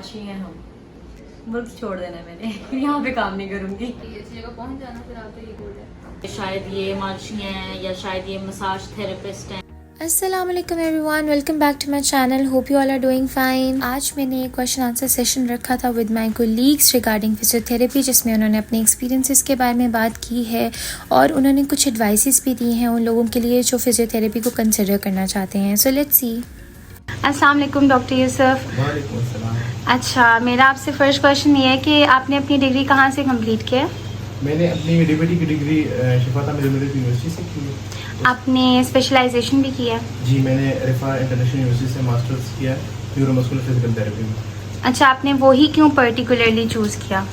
मालशी हैं हम, मुल्क छोड़ देना है मैंने यहाँ पे काम नहीं करूँगी। अच्छी जगह पहुंच जाना, फिर आप तो ये बोल रहे हैं शायद ये मालशी हैं या शायद ये मसाज थेरेपिस्ट हैं। अस्सलामुअलैकुम everyone, welcome back to my channel. Hope you all are doing fine. आज मैंने एक क्वेश्चन आंसर सेशन रखा था with my colleagues regarding physiotherapy, जिसमें उन्होंने अपने एक्सपीरियंसेस के बारे में बात की है और उन्होंने कुछ एडवाइसेस भी दी हैं उन लोगों के लिए जो फिजियोथेरेपी को कंसिडर करना चाहते हैं। So let's see. अस्सलाम वालेकुम डॉक्टर यूसुफ। वालेकुम अस्सलाम। अच्छा, मेरा आपसे फ़र्स्ट क्वेश्चन ये है कि आपने अपनी डिग्री कहाँ से कंप्लीट किया? मैंने अपनी डीबीटी की डिग्री शिफाता मेडिकल यूनिवर्सिटी से की है। आपने स्पेशलाइजेशन भी किया? जी, मैंने रिफा इंटरनेशनल यूनिवर्सिटी से मास्टर्स किया न्यूरोमस्कुलर फिजिकल थेरेपी में। अच्छा, आपने वही क्यों पर्टिकुलरली चूज़ किया?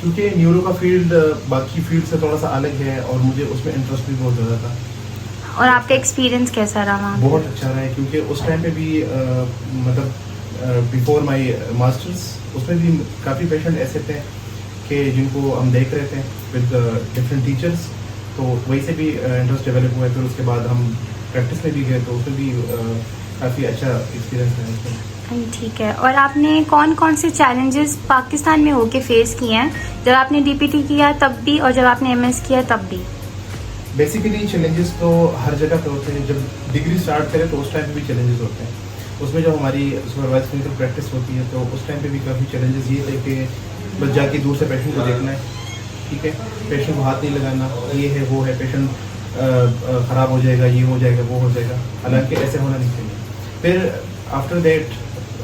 क्योंकि न्यूरो का फील्ड बाकी फील्ड से थोड़ा सा अलग है और मुझे उसमें इंटरेस्ट भी बहुत ज़्यादा था। और आपका एक्सपीरियंस कैसा रहा वहाँ? बहुत अच्छा रहा है, क्योंकि उस टाइम पे भी मतलब बिफोर माय मास्टर्स उसमें भी काफ़ी पेशेंट ऐसे थे कि जिनको हम देख रहे थे विद डिफरेंट टीचर्स, तो वहीं से भी इंटरेस्ट डेवलप हुआ है। फिर उसके बाद हम प्रैक्टिस में भी गए तो उसमें भी काफ़ी अच्छा एक्सपीरियंस है उसमें। ठीक है। और आपने कौन कौन से चैलेंजेस पाकिस्तान में होके फेस किए हैं, जब आपने डीपीटी किया तब भी और जब आपने एमएस किया तब भी? बेसिकली चैलेंजेस तो हर जगह पे होते हैं। जब डिग्री स्टार्ट करें तो उस टाइम पे भी चैलेंजेस होते हैं। उसमें जब हमारी सुपरवाइज क्लिनिकल प्रैक्टिस होती है तो उस टाइम पे भी काफ़ी चैलेंजेस ये थे कि बस जाके दूर से पेशेंट को देखना है, ठीक है, पेशेंट को हाथ नहीं लगाना, ये है वो है, पेशेंट ख़राब हो जाएगा, ये हो जाएगा, वो हो जाएगा, हालांकि ऐसे होना नहीं चाहिए। फिर आफ्टर दैट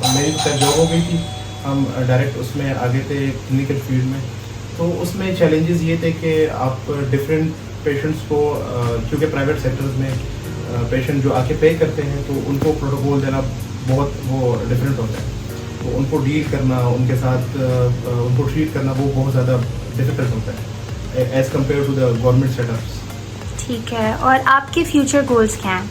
मेरी जॉब हो गई थी, हम डायरेक्ट उसमें आगे थे क्लिनिकल फील्ड में। तो उसमें चैलेंजेस ये थे कि आप डिफरेंट पेशेंट्स को, क्योंकि प्राइवेट सेक्टर्स में पेशेंट जो आके पे करते हैं तो उनको प्रोटोकॉल देना बहुत वो डिफरेंट होता है, तो उनको डील करना, उनके साथ उनको ट्रीट करना वो बहुत ज़्यादा डिफिकल्ट होता है as compared to the government setups. ठीक है। और आपके फ्यूचर गोल्स क्या हैं?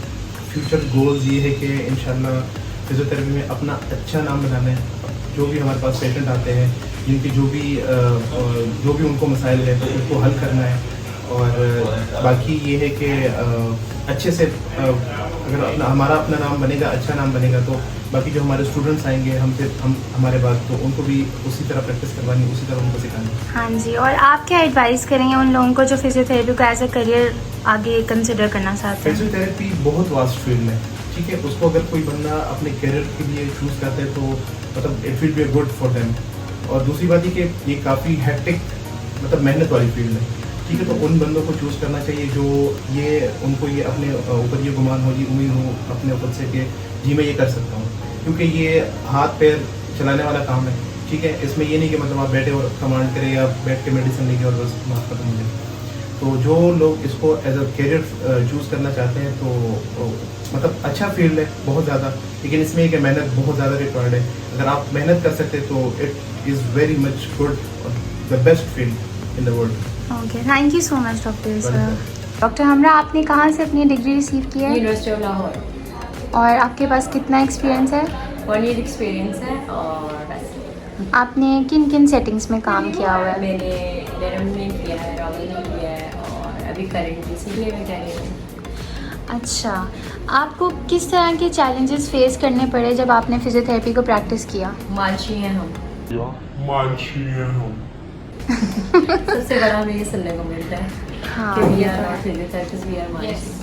फ्यूचर गोल्स ये है कि इंशाल्लाह फिजियोथेरेपी में अपना अच्छा नाम बनाना है। जो भी हमारे पास पेशेंट आते हैं जिनकी जो भी उनको मसाइल है तो उनको हल करना है। और बाकी ये है कि अच्छे से अगर हमारा अपना नाम बनेगा, अच्छा नाम बनेगा, तो बाकी जो हमारे स्टूडेंट्स आएंगे हमारे बाद, तो उनको भी उसी तरह प्रैक्टिस करवानी, उसी तरह उनको सिखानी। हाँ जी। और आप क्या एडवाइस करेंगे उन लोगों को जो फिजियोथेरेपी को एज अ करियर आगे कंसिडर करना चाहते हैं? फिजियोथेरेपी बहुत वास्ट फील्ड है, ठीक है। उसको अगर कोई बंदा अपने करियर के लिए चूज़ करते हैं तो मतलब it will be good for them. और दूसरी बात ये कि ये काफ़ी हैक्टिक मतलब मेहनत वाली फील्ड है, ठीक है। तो उन बंदों को चूज़ करना चाहिए जो उनको ये अपने ऊपर ये गुमान हो, ये उम्मीद हो अपने ऊपर से कि जी मैं ये कर सकता हूँ, क्योंकि ये हाथ पैर चलाने वाला काम है, ठीक है। इसमें ये नहीं कि मतलब आप बैठे और कमांड करें या बैठ के मेडिसिन लेके और बस माफ खत्म हो जाए। तो जो लोग इसको एज अ करियर चूज़ करना चाहते हैं तो मतलब अच्छा फील्ड है बहुत ज़्यादा, लेकिन इसमें एक मेहनत बहुत ज़्यादा रिक्वायर्ड है। अगर आप मेहनत कर सकते हैं तो it is very much good, the best field in the world. Okay, thank you so much doctor sir. Doctor हमरा, आपने कहाँ से अपनी डिग्री रिसीव की है? University of Lahore. और आपके पास कितना एक्सपीरियंस है? 1 year एक्सपीरियंस है। और बस आपने किन किन सेटिंग्स में काम किया हुआ है? मैंने डेरम में किया है, रावल में किया है और अभी करेंटली सीरिया में कर रही हूँ। अच्छा, आपको किस तरह के चैलेंजेस फेस करने पड़े जब आपने फिजियोथेरेपी को प्रैक्टिस किया? मालशी हैं हम, हम सबसे बड़ा हमें ये सुनने को मिलता है हाँ, कि वी ये आर तो है। नॉट फिजियोथेरेपिस्ट, वी आर मालशी।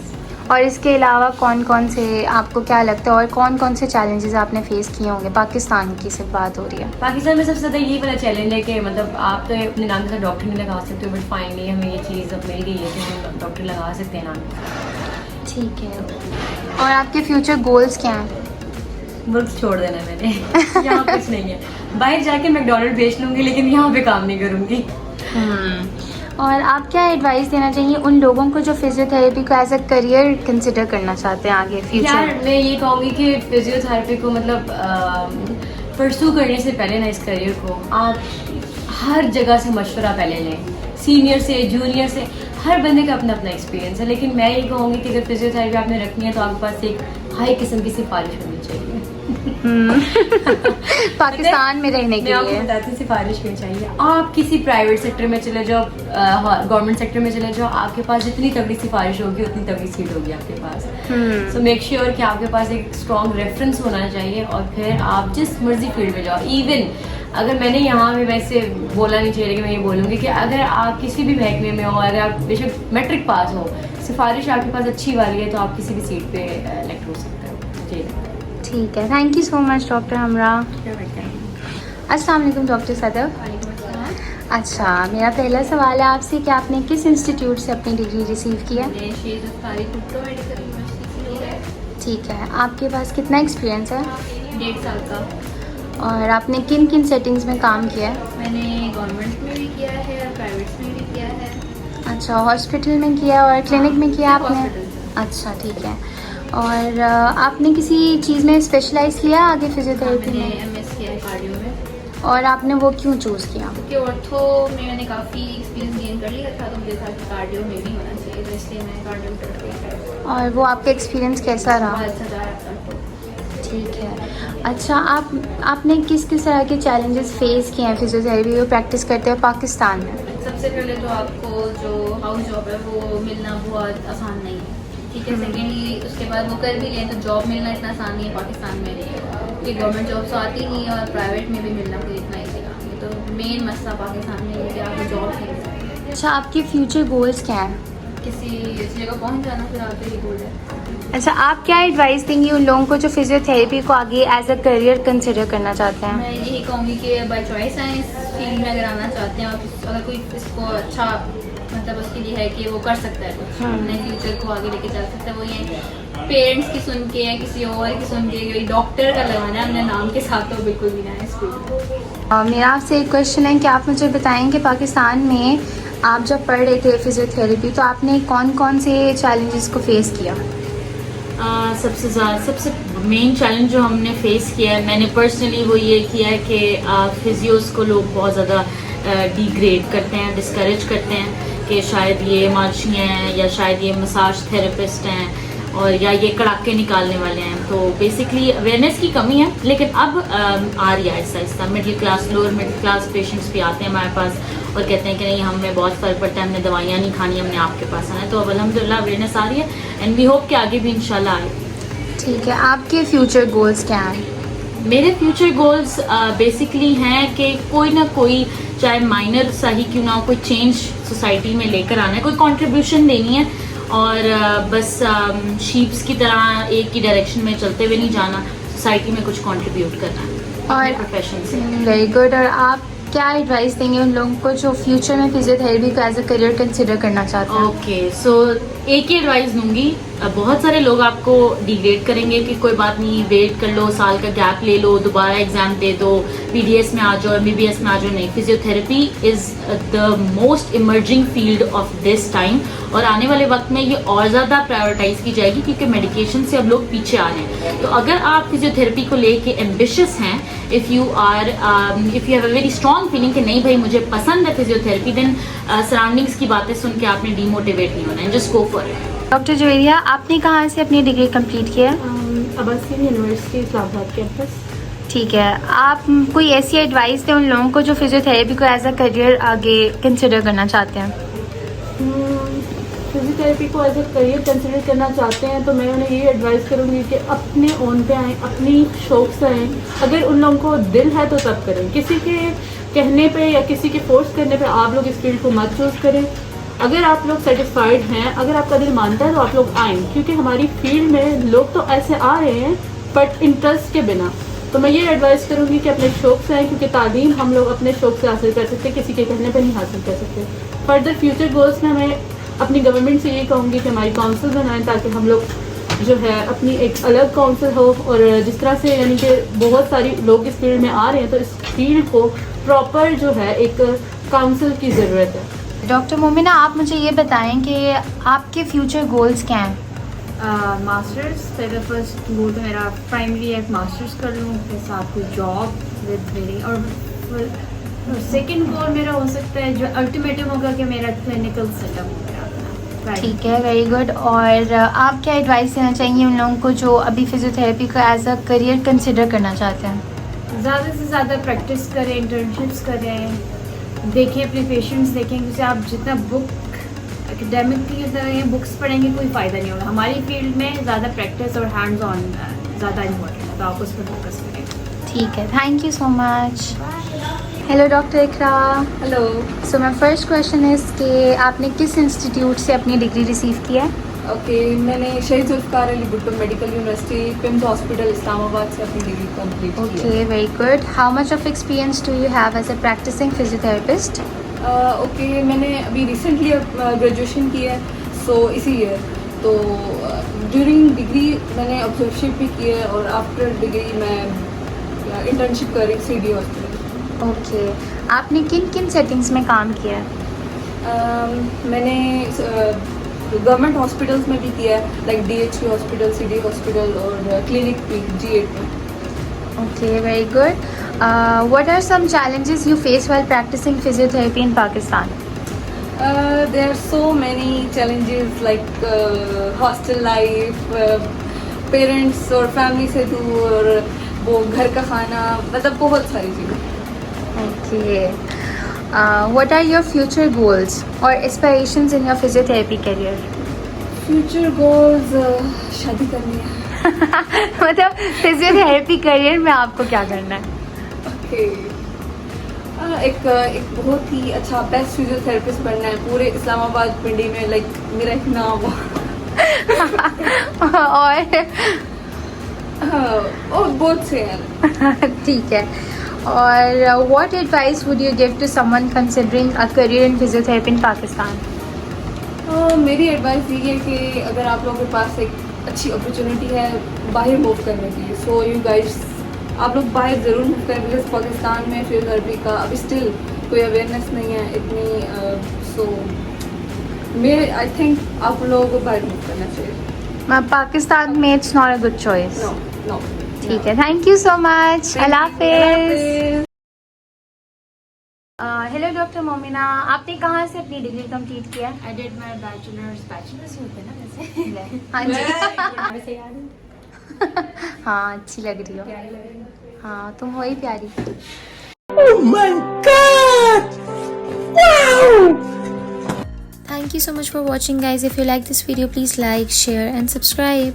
और इसके अलावा कौन कौन से आपको क्या लगता है और कौन कौन से चैलेंजेस आपने फेस किए होंगे? पाकिस्तान की सिर्फ बात हो रही है। पाकिस्तान में सबसे ज़्यादा ये वाला चैलेंज है कि मतलब आप तो अपने नाम के साथ डॉक्टर नहीं लगा सकते हो, बट फाइनली हमें ये चीज़ अब मिल गई है कि हम डॉक्टर लगा सकते हैं नाम। ठीक है। और आपके फ्यूचर गोल्स क्या हैं? मुल्क छोड़ देना है मैंने यहाँ कुछ नहीं है, बाहर जाके मैकडोनल्ड बेच लूँगी लेकिन यहाँ पे काम नहीं करूँगी। और आप क्या एडवाइस देना चाहिए उन लोगों को जो फिजियोथेरेपी को एज अ करियर कंसिडर करना चाहते हैं आगे फ्यूचर यार में? मैं ये कहूँगी कि फिजियोथेरेपी को मतलब परसू करने से पहले ना, इस करियर को आप हर जगह से मशवरा पहले लें, सीनियर से जूनियर से, हर बंदे का अपना अपना एक्सपीरियंस है। लेकिन मैं ये कहूँगी कि अगर फिजियोथेरेपी आपने रखनी है तो आपके पास एक हाई किस्म की सिफारिश होनी चाहिए। पाकिस्तान में रहने मैं के आपको लिए। बताती हूँ सिफारिश क्यों चाहिए। आप किसी प्राइवेट सेक्टर में चले जाओ, गवर्नमेंट सेक्टर में चले जाओ, आपके पास जितनी तगड़ी सिफारिश होगी उतनी तगड़ी सीट होगी आपके पास। सो मेक श्योर कि आपके पास एक स्ट्रॉन्ग रेफरेंस होना चाहिए और फिर आप जिस मर्जी फील्ड में जाओ। इवन अगर मैंने यहाँ भी वैसे बोला नहीं चाहिए, लेकिन मैं ये बोलूँगी कि अगर आप किसी भी महकमे में हो, अगर आप बेशक मैट्रिक पास हो, सिफारिश आपके पास अच्छी वाली है तो आप किसी भी सीट पे इलेक्ट हो सकते हो। जी ठीक है, thank you so much doctor हमरा। अस्सलाम वालेकुम डॉक्टर सदफ। अच्छा, मेरा पहला सवाल है आपसे कि आपने किस इंस्टीट्यूट से अपनी डिग्री रिसीव किया? मैंने शेर ज़फ़ारी कुप्रो मेडिकल यूनिवर्सिटी से किया है। ठीक है, आपके पास कितना एक्सपीरियंस है 1.5 साल का। और आपने किन किन सेटिंग्स में काम किया है? मैंने गवर्नमेंट में भी किया है और प्राइवेट में भी किया है। अच्छा, हॉस्पिटल में किया और क्लिनिक में किया आपने? हॉस्पिटल। अच्छा, ठीक है। और आपने किसी चीज़ में स्पेशलाइज किया आगे फिजियोथेरेपी मैंने में? MS किया है कार्डियो में, और आपने वो क्यों चूज़ किया? क्योंकि ऑर्थो में मैंने काफ़ी एक्सपीरियंस गेन कर लिया था, तो मुझे था कि कार्डियो में भी होना चाहिए, तो इसलिए मैं कार्डियो करती हूँ। और वो आपका एक्सपीरियंस कैसा रहा? बहुत अच्छा जा रहा था। ठीक है। अच्छा, आपने किस किस तरह के चैलेंजेस फेस किए हैं फिजियोथेरेपी को प्रैक्टिस करते हुए पाकिस्तान में? सबसे पहले तो आपको जो हाउस जॉब है वो मिलना बहुत आसान नहीं है, ठीक है। सेकेंडली उसके बाद वो कर भी लें तो जॉब मिलना इतना आसान नहीं है पाकिस्तान में, कि गवर्नमेंट जॉब तो आती नहीं है और प्राइवेट में भी मिलना कोई इतना ईजी काम है। तो मेन मसला पाकिस्तान में ये कि आपको जॉब नहीं मिल सकती। अच्छा, आपके फ्यूचर गोल्स क्या हैं? किसी इस जगह पहुँच जाना फिर आते ही गोल है। अच्छा, आप क्या एडवाइस देंगी उन लोगों को जो फिजियोथेरेपी को आगे एज अ करियर कंसिडर करना चाहते हैं? मैं यही कहूँगी कि बाय चॉइस आए इस फील्ड में अगर आना चाहते हैं, और अगर कोई इसको अच्छा मतलब उसके लिए है कि वो कर सकता है कुछ अपने फ्यूचर को आगे लेके चल सकता है, वो ये पेरेंट्स की सुन के या किसी और की सुन के डॉक्टर का लगाना है अपने नाम के साथ तो बिल्कुल भी ना है इस फील्ड में। मेरा आपसे एक क्वेश्चन है कि आप मुझे बताएं कि पाकिस्तान में आप जब पढ़ रहे थे फिजियोथेरेपी तो आपने कौन कौन से चैलेंजेस को फेस किया? सबसे मेन चैलेंज जो हमने फेस किया है, मैंने पर्सनली वो ये किया है कि फिजियोस को लोग बहुत ज़्यादा डिग्रेड करते हैं, डिस्करेज करते हैं कि शायद ये मार्ची हैं या शायद ये मसाज थेरेपिस्ट हैं और या ये कड़ाके निकालने वाले हैं। तो बेसिकली अवेयरनेस की कमी है, लेकिन अब आ रही है Aahista Aahista. Middle class, lower middle class patients भी आते हैं हमारे पास और कहते हैं कि नहीं, हमें बहुत फ़र्क पड़ता है, हमने दवाइयाँ नहीं खानी, हमने आपके पास आना है। तो अब अल्हम्दुलिल्लाह अवेयरनेस आ रही है एंड वी होप कि आगे भी इंशाल्लाह आए। ठीक है, आपके फ्यूचर गोल्स क्या हैं? मेरे फ्यूचर गोल्स बेसिकली हैं कि कोई ना कोई, चाहे माइनर सा ही क्यों ना हो, कोई चेंज सोसाइटी में लेकर आना है, कोई कंट्रीब्यूशन देनी है और बस शीप्स की तरह एक ही डायरेक्शन में चलते हुए नहीं जाना, सोसाइटी में कुछ कंट्रीब्यूट करना है और प्रोफेशन से। Very good. और आप क्या एडवाइस देंगे उन लोगों को जो फ्यूचर में फिजियोथेरेपी को एज अ करियर कंसिडर करना चाहते हैं? ओके, सो एक ही एडवाइस दूंगी। बहुत सारे लोग आपको डिग्रेड करेंगे कि कोई बात नहीं, वेट कर लो, साल का गैप ले लो, दोबारा एग्जाम दे दो, PDS में आ जाओ, MBBS में आ जाओ। नहीं, physiotherapy is the most emerging field of this time और आने वाले वक्त में ये और ज़्यादा प्रायोरिटाइज की जाएगी क्योंकि मेडिकेशन से अब लोग पीछे आ रहे हैं। तो अगर आप फिजियोथेरेपी को लेके एम्बिशियस हैं, if you have a very strong feeling कि नहीं भाई मुझे पसंद है फिजियोथेरेपी, देन सराउंडिंग्स की बातें सुन के आपने डीमोटिवेट नहीं होना है, just go for it. Doctor Juveria, आपने कहाँ से अपनी डिग्री कंप्लीट किया? Abbasia university Islamabad campus. ठीक है, आप कोई ऐसी एडवाइस दें उन लोगों को जो फिजियोथेरेपी को एज अ करियर आगे कंसिडर करना चाहते हैं? फिजियोथेरेपी को एज अ करियर कंसिडर करना चाहते हैं तो मैं उन्हें ये एडवाइस करूँगी कि अपने ओन पे आएँ, अपनी शौक से आएँ। अगर उन लोगों को दिल है तो तब करें, किसी के कहने पे या किसी के फोर्स करने पे आप लोग इस फील्ड को मत चूज़ करें। अगर आप लोग सेटिस्फाइड हैं, अगर आपका दिल मानता है तो आप लोग आएँ, क्योंकि हमारी फील्ड में लोग तो ऐसे आ रहे हैं बट इंटरेस्ट के बिना। तो मैं ये एडवाइस करूँगी कि अपने शौक से आएँ, क्योंकि तालीम हम लोग अपने शौक से हासिल कर सकते हैं, किसी के कहने पे नहीं हासिल कर सकते। फर्दर फ्यूचर गोल्स में मैं अपनी गवर्नमेंट से ये कहूँगी कि हमारी काउंसिल बनाएं ताकि हम लोग जो है अपनी एक अलग काउंसिल हो, और जिस तरह से यानी कि बहुत सारी लोग इस फील्ड में आ रहे हैं तो इस फील्ड को प्रॉपर जो है एक काउंसिल की ज़रूरत है। डॉक्टर मोमिना, आप मुझे ये बताएं कि आपके फ्यूचर गोल्स क्या हैं? मास्टर्स, पहले फर्स्ट गोल तो मेरा प्राइमरी एक मास्टर्स कर लूँ, फिर साथ कोई जॉब विद मेरी, और सेकंड गोल मेरा हो सकता है जो अल्टीमेटम होगा कि मेरा क्लिनिकल सेटअप हो गया अपना, ठीक है, वेरी गुड। और आप क्या एडवाइस देना चाहेंगे उन लोगों को जो अभी फिजियोथेरेपी को एज अ करियर कंसिडर करना चाहते हैं? ज़्यादा से ज़्यादा प्रैक्टिस करें, इंटर्नशिप्स करें, देखें अपने पेशेंट्स देखें, क्योंकि आप जितना बुक एकेडमिक की तरह बुक्स पढ़ेंगे कोई फ़ायदा नहीं होगा। हमारी फील्ड में ज़्यादा प्रैक्टिस और हैंड्स ऑन ज़्यादा इम्पोर्टेंट है, तो आप उस पर फोकस करें। ठीक है, thank you so much. Hello doctor Iqra. Hello. So my first question is कि आपने किस इंस्टीट्यूट से अपनी डिग्री रिसीव की है? ओके, मैंने Shaheed Zulfikar Ali Bhutto medical university PIMS hospital Islamabad से अपनी डिग्री कंप्लीट की है। Okay, very good. How much of experience do you have as a practicing physiotherapist? Okay, मैंने अभी रिसेंटली ग्रेजुएशन की है, सो इसी ईयर। तो ड्यूरिंग डिग्री मैंने ऑब्जर्वरशिप भी की है और आफ्टर डिग्री मैं इंटर्नशिप कर रही CD हॉस्पिटल। ओके, आपने किन किन सेटिंग्स में काम किया है? मैंने गवर्नमेंट हॉस्पिटल्स में भी किया है, like DHC hospital, CD hospital और क्लिनिक भी G8 में। Okay, very good. What are some challenges you face while practicing physiotherapy in Pakistan? There are so many challenges like hostel life, parents और family से दूर, वो घर का खाना, मतलब बहुत सारी चीज़ें। Okay. What are your future goals or aspirations in your physiotherapy career? Future goals, शादी करनी है। मतलब फिजियोथेरेपी करियर में आपको क्या करना है? Okay. एक बहुत ही अच्छा बेस्ट फिजियोथेरेपिस्ट बनना है पूरे इस्लामाबाद पिंडी में, लाइक मेरा एक नाम हो। और बहुत से हैं। ठीक है। और what advice would you give to someone considering a career in physiotherapy in Pakistan? मेरी एडवाइस ये है कि अगर आप लोगों के पास एक अच्छी अपॉर्चुनिटी है बाहर मूव करने की, सो यू गाइस आप लोग बाहर ज़रूर मूव करें, बिकॉज पाकिस्तान में फिजियोथेरेपी का अभी स्टिल कोई अवेयरनेस नहीं है इतनी। सो मेरे आई थिंक आप लोगों को बाहर मूव करना चाहिए। पाकिस्तान में it's not a good choice. No. ठीक है, थैंक यू सो मच। अल्लाह हाफिज़। हेलो डॉक्टर मोमिना, आपने कहाँ से अपनी डिग्री कंप्लीट किया? आई डिड माय बैचलर्स होते हैं ना वैसे। हाँ जी। वैसे याद है? हाँ, अच्छी लग रही हो। हाँ, तुम हो ही प्यारी। Thank you so much for watching guys. If you like this video, please like, share and subscribe.